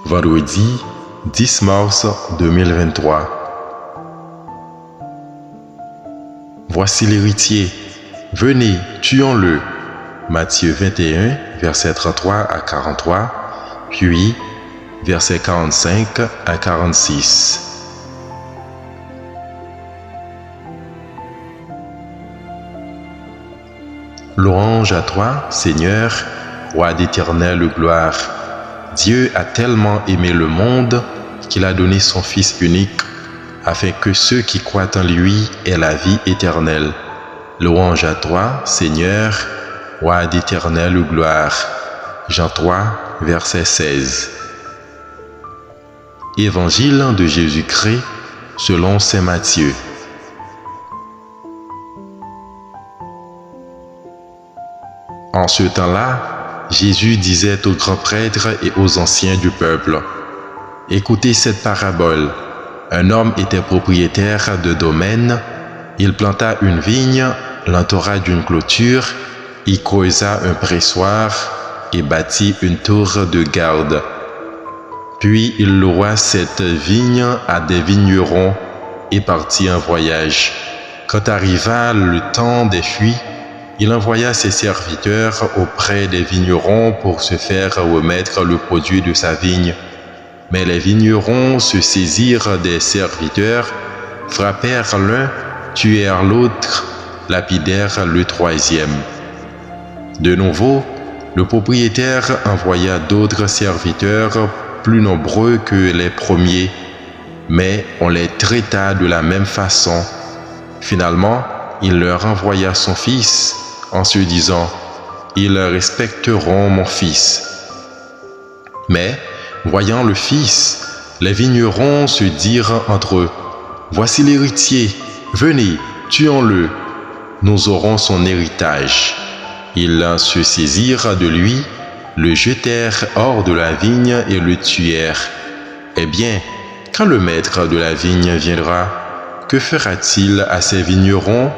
Vendredi 10 mars 2023. Voici l'héritier. Venez, tuons-le. Matthieu 21, versets 33 à 43, puis versets 45 à 46. Louange à toi, Seigneur, Roi d'éternelle gloire. Dieu a tellement aimé le monde qu'il a donné son Fils unique, afin que ceux qui croient en lui aient la vie éternelle. Louange à toi, Seigneur, Roi d'éternelle gloire. Jean 3, verset 16. Évangile de Jésus-Christ selon saint Matthieu. En ce temps-là, Jésus disait aux grands prêtres et aux anciens du peuple: « Écoutez cette parabole. Un homme était propriétaire de domaine. Il planta une vigne, l'entoura d'une clôture, y creusa un pressoir et bâtit une tour de garde. Puis il loua cette vigne à des vignerons et partit en voyage. Quand arriva le temps des fuites, il envoya ses serviteurs auprès des vignerons pour se faire remettre le produit de sa vigne. Mais les vignerons se saisirent des serviteurs, frappèrent l'un, tuèrent l'autre, lapidèrent le troisième. De nouveau, le propriétaire envoya d'autres serviteurs plus nombreux que les premiers, mais on les traita de la même façon. Finalement, il leur envoya son fils, en se disant: « Ils respecteront mon fils. » Mais, voyant le fils, les vignerons se dirent entre eux: « Voici l'héritier, venez, tuons-le, nous aurons son héritage. » Ils se saisirent de lui, le jetèrent hors de la vigne et le tuèrent. Eh bien, quand le maître de la vigne viendra, que fera-t-il à ces vignerons?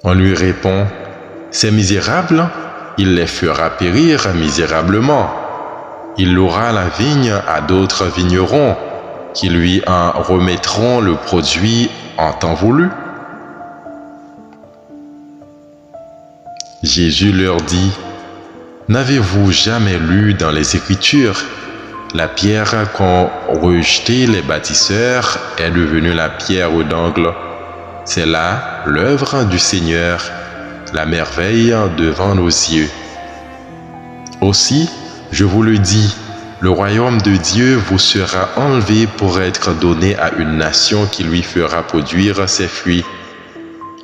On lui répond: « Ces misérables, il les fera périr misérablement. Il louera la vigne à d'autres vignerons, qui lui en remettront le produit en temps voulu. » Jésus leur dit: « N'avez-vous jamais lu dans les Écritures: la pierre qu'ont rejetée les bâtisseurs est devenue la pierre d'angle. C'est là l'œuvre du Seigneur, la merveille devant nos yeux. Aussi, je vous le dis, le royaume de Dieu vous sera enlevé pour être donné à une nation qui lui fera produire ses fruits. »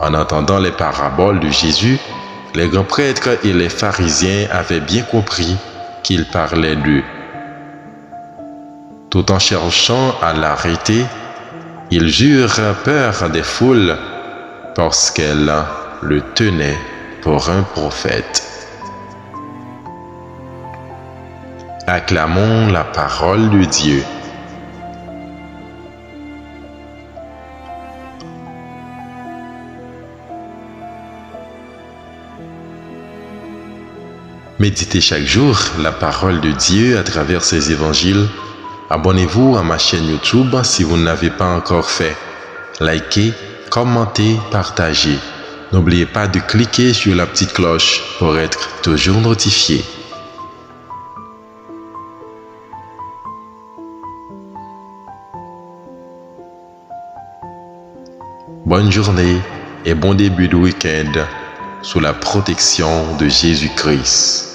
En entendant les paraboles de Jésus, les grands prêtres et les pharisiens avaient bien compris qu'il parlait d'eux. Tout en cherchant à l'arrêter, ils eurent peur des foules parce qu'elles le tenaient pour un prophète. Acclamons la parole de Dieu. Méditez chaque jour la parole de Dieu à travers ses évangiles. Abonnez-vous à ma chaîne YouTube si vous ne l'avez pas encore fait. Likez, commentez, partagez. N'oubliez pas de cliquer sur la petite cloche pour être toujours notifié. Bonne journée et bon début de week-end sous la protection de Jésus-Christ.